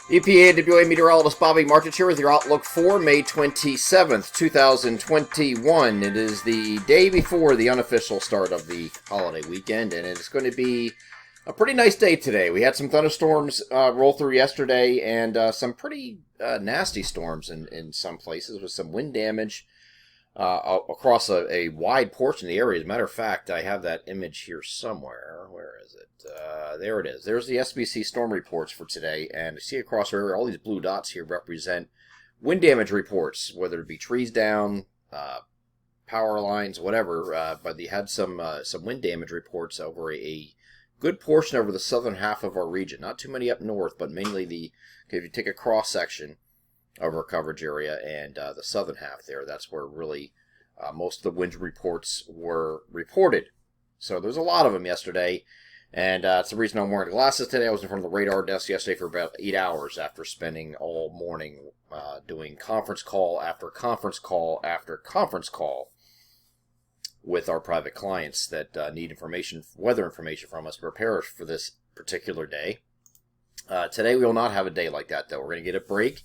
EPA and WA meteorologist Bobby Martich here with your outlook for May 27th, 2021. It is the day before the unofficial start of the holiday weekend, and it's going to be a pretty nice day today. We had some thunderstorms roll through yesterday and some pretty nasty storms in some places with some wind damage across a wide portion of the area. As a matter of fact, I have that image here somewhere. Where is it? There it is. There's the SBC storm reports for today, and you see across our area, all these blue dots here represent wind damage reports, whether it be trees down, power lines, whatever. But they had some wind damage reports over a good portion over the southern half of our region. Not too many up north, but mainly if you take a cross section of our coverage area and the southern half there, that's where really most of the wind reports were reported. So there's a lot of them yesterday, and it's the reason I'm wearing glasses today. I was in front of the radar desk yesterday for about 8 hours after spending all morning doing conference call after conference call after conference call with our private clients that need weather information from us to prepare us for this particular day. Today we will not have a day like that, though. We're going to get a break.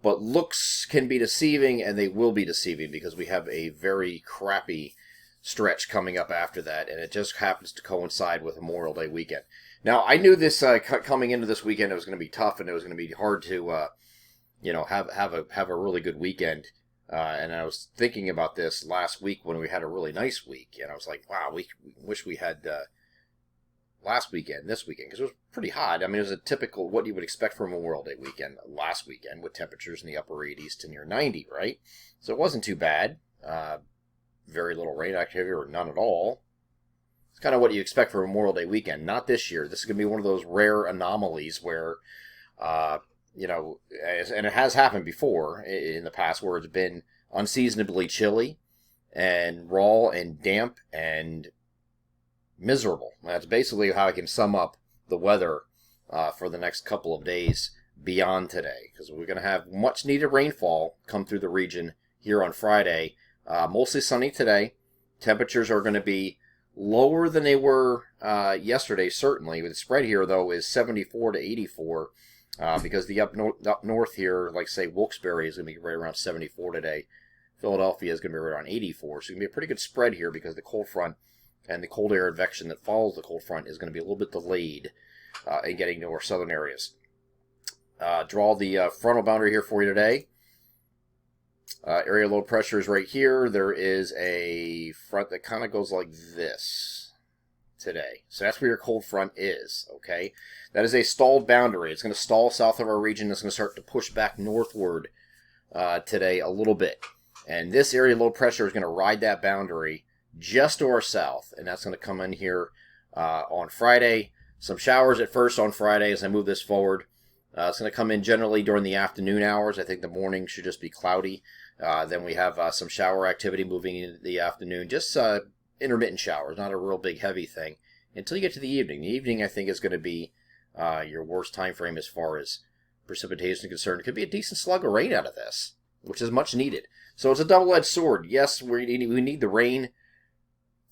But looks can be deceiving, and they will be deceiving because we have a very crappy stretch coming up after that, and it just happens to coincide with Memorial Day weekend. Now, I knew this coming into this weekend, it was going to be tough, and it was going to be hard to, have a really good weekend. And I was thinking about this last week when we had a really nice week, and I was like, wow, we wish we had last weekend, this weekend, because it was pretty hot. I mean, it was a typical, what you would expect from a Memorial Day weekend last weekend with temperatures in the upper 80s to near 90, right? So it wasn't too bad. Very little rain activity or none at all. It's kind of what you expect for a Memorial Day weekend. Not this year. This is going to be one of those rare anomalies where, and it has happened before in the past where it's been unseasonably chilly and raw and damp and miserable. That's basically how I can sum up the weather for the next couple of days beyond today, because we're going to have much needed rainfall come through the region here on Friday. Mostly sunny today. Temperatures are going to be lower than they were yesterday, certainly. The spread here, though, is 74 to 84 because the up north here, like say Wilkes-Barre, is going to be right around 74 today. Philadelphia is going to be right around 84. So it's going to be a pretty good spread here because the cold front and the cold air advection that follows the cold front is going to be a little bit delayed in getting to our southern areas. Draw the frontal boundary here for you today. Area low pressure is right here. There is a front that kind of goes like this today. So that's where your cold front is, okay? That is a stalled boundary. It's going to stall south of our region. It's going to start to push back northward today a little bit. And this area low pressure is going to ride that boundary just to our south, and that's going to come in here on Friday. Some showers at first on Friday as I move this forward. It's going to come in generally during the afternoon hours. I think the morning should just be cloudy. Then we have some shower activity moving into the afternoon. Just intermittent showers, not a real big heavy thing. Until you get to the evening. The evening, I think, is going to be your worst time frame as far as precipitation is concerned. It could be a decent slug of rain out of this, which is much needed. So it's a double-edged sword. Yes, we need the rain.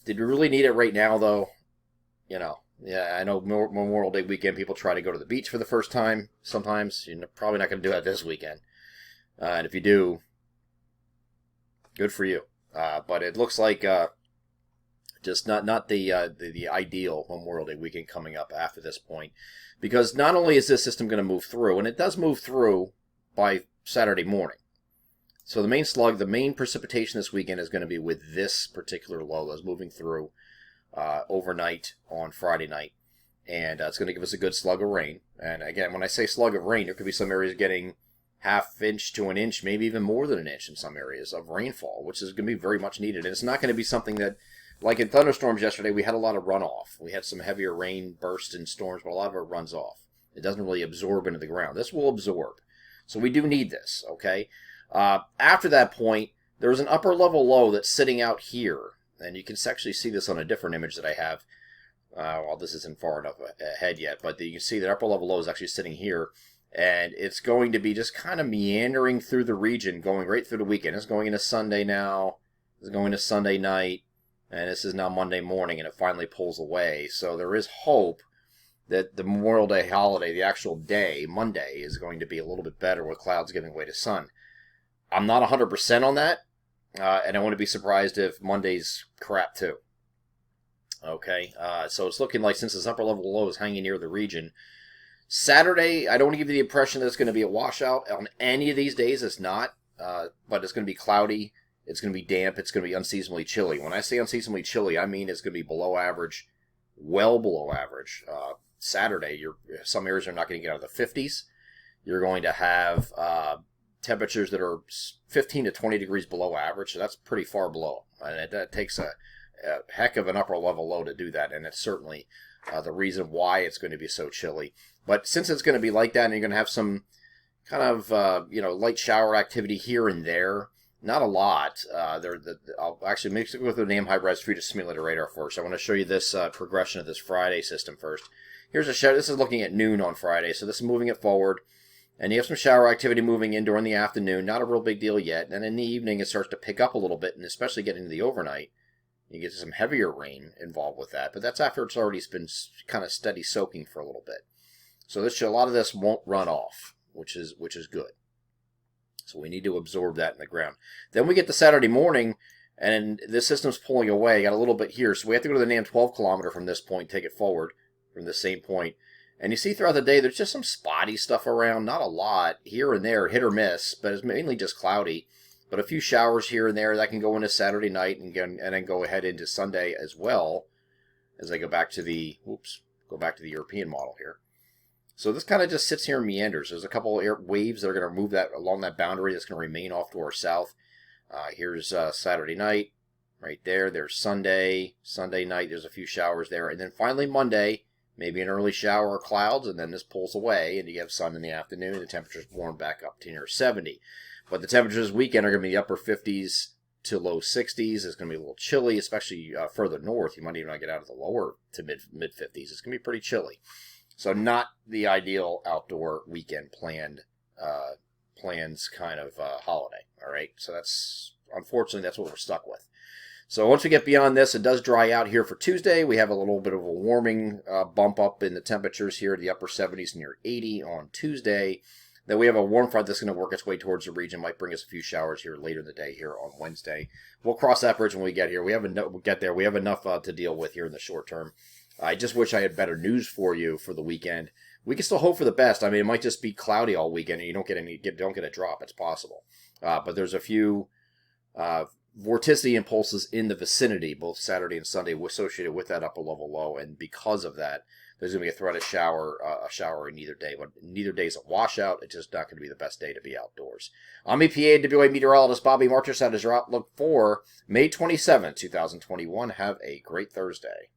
Did we really need it right now, though? Yeah, I know Memorial Day weekend, people try to go to the beach for the first time. Sometimes you're probably not going to do that this weekend. And if you do, good for you. But it looks like just not the ideal Memorial Day weekend coming up after this point. Because not only is this system going to move through, and it does move through by Saturday morning. So the main precipitation this weekend is going to be with this particular low that's moving through overnight on Friday night. And it's going to give us a good slug of rain. And again, when I say slug of rain, there could be some areas getting half inch to an inch, maybe even more than an inch in some areas of rainfall, which is going to be very much needed. And it's not going to be something that, like in thunderstorms yesterday, we had a lot of runoff. We had some heavier rain bursts and storms, but a lot of it runs off. It doesn't really absorb into the ground. This will absorb. So we do need this, okay? After that point, there's an upper level low that's sitting out here. And you can actually see this on a different image that I have. Well, this isn't far enough ahead yet, but you can see that upper level low is actually sitting here. And it's going to be just kind of meandering through the region, going right through the weekend. It's going into Sunday now. It's going to Sunday night. And this is now Monday morning, and it finally pulls away. So there is hope that the Memorial Day holiday, the actual day, Monday, is going to be a little bit better with clouds giving way to sun. I'm not 100% on that, and I wouldn't be surprised if Monday's crap too. Okay, so it's looking like since this upper level low is hanging near the region, Saturday, I don't want to give you the impression that it's going to be a washout. On any of these days, it's not, but it's going to be cloudy, it's going to be damp, it's going to be unseasonably chilly. When I say unseasonably chilly, I mean it's going to be below average, well below average. Saturday, some areas are not going to get out of the 50s. You're going to have temperatures that are 15 to 20 degrees below average, so that's pretty far below. And that takes a heck of an upper level low to do that, and it's certainly the reason why it's going to be so chilly. But since it's going to be like that, and you're going to have some kind of light shower activity here and there, not a lot. I'll actually mix it with the name high-res for you to simulate a radar first. I want to show you this progression of this Friday system first. Here's a shower. This is looking at noon on Friday, so this is moving it forward. And you have some shower activity moving in during the afternoon. Not a real big deal yet. And in the evening, it starts to pick up a little bit, and especially getting into the overnight, you get some heavier rain involved with that. But that's after it's already been kind of steady soaking for a little bit. So a lot of this won't run off, which is good. So we need to absorb that in the ground. Then we get to Saturday morning, and this system's pulling away. Got a little bit here, so we have to go to the NAM 12 kilometer from this point, take it forward from the same point. And you see throughout the day, there's just some spotty stuff around. Not a lot, here and there, hit or miss, but it's mainly just cloudy. But a few showers here and there that can go into Saturday night and then go ahead into Sunday as well. As I go back to the European model here. So this kind of just sits here and meanders. There's a couple of waves that are going to move that along that boundary that's going to remain off to our south. Here's Saturday night right there. There's Sunday night. There's a few showers there. And then finally Monday, maybe an early shower or clouds, and then this pulls away, and you have sun in the afternoon, and the temperatures warm back up to near 70. But the temperatures this weekend are going to be upper 50s to low 60s. It's going to be a little chilly, especially further north. You might even not get out of the lower to mid 50s. It's going to be pretty chilly. So not the ideal outdoor weekend plans kind of holiday. All right. So unfortunately that's what we're stuck with. So once we get beyond this, it does dry out here for Tuesday. We have a little bit of a warming bump up in the temperatures here, the upper 70s near 80 on Tuesday. Then we have a warm front that's going to work its way towards the region. Might bring us a few showers here later in the day here on Wednesday. We'll cross that bridge when we get here. We'll get there. We have enough to deal with here in the short term. I just wish I had better news for you for the weekend. We can still hope for the best. I mean, it might just be cloudy all weekend and you don't get a drop. It's possible. But there's a few vorticity impulses in the vicinity, both Saturday and Sunday, associated with that upper level low. And because of that, there's going to be a threat of a shower in either day. But neither day is a washout. It's just not going to be the best day to be outdoors. I'm EPA and WA meteorologist Bobby Marchus. That is your outlook for May 27, 2021. Have a great Thursday.